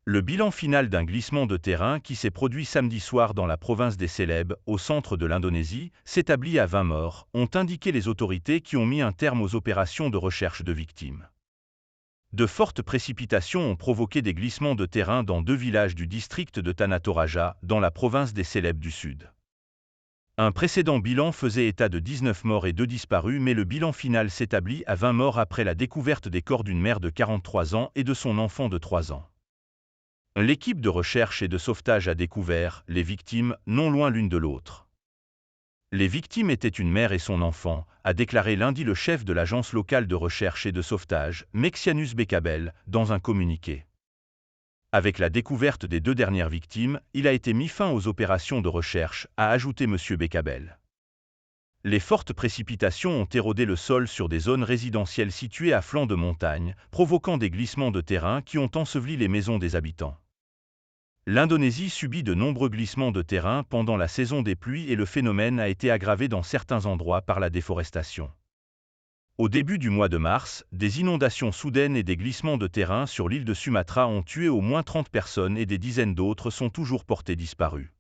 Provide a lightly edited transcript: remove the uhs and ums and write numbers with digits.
Le bilan final d'un glissement de terrain qui s'est produit samedi soir dans la province des Célèbes, au centre de l'Indonésie, s'établit à 20 morts, ont indiqué les autorités qui ont mis un terme aux opérations de recherche de victimes. De fortes précipitations ont provoqué des glissements de terrain dans 2 villages du district de Tanah Toraja, dans la province des Célèbes du Sud. Un précédent bilan faisait état de 19 morts et 2 disparus, mais le bilan final s'établit à 20 morts après la découverte des corps d'une mère de 43 ans et de son enfant de 3 ans. L'équipe de recherche et de sauvetage a découvert les victimes non loin l'une de l'autre. Les victimes étaient une mère et son enfant, a déclaré lundi le chef de l'agence locale de recherche et de sauvetage, Mexianus Becabel, dans un communiqué. Avec la découverte des 2 dernières victimes, il a été mis fin aux opérations de recherche, a ajouté M. Becabel. Les fortes précipitations ont érodé le sol sur des zones résidentielles situées à flanc de montagne, provoquant des glissements de terrain qui ont enseveli les maisons des habitants. L'Indonésie subit de nombreux glissements de terrain pendant la saison des pluies et le phénomène a été aggravé dans certains endroits par la déforestation. Au début du mois de mars, des inondations soudaines et des glissements de terrain sur l'île de Sumatra ont tué au moins 30 personnes et des dizaines d'autres sont toujours portées disparues.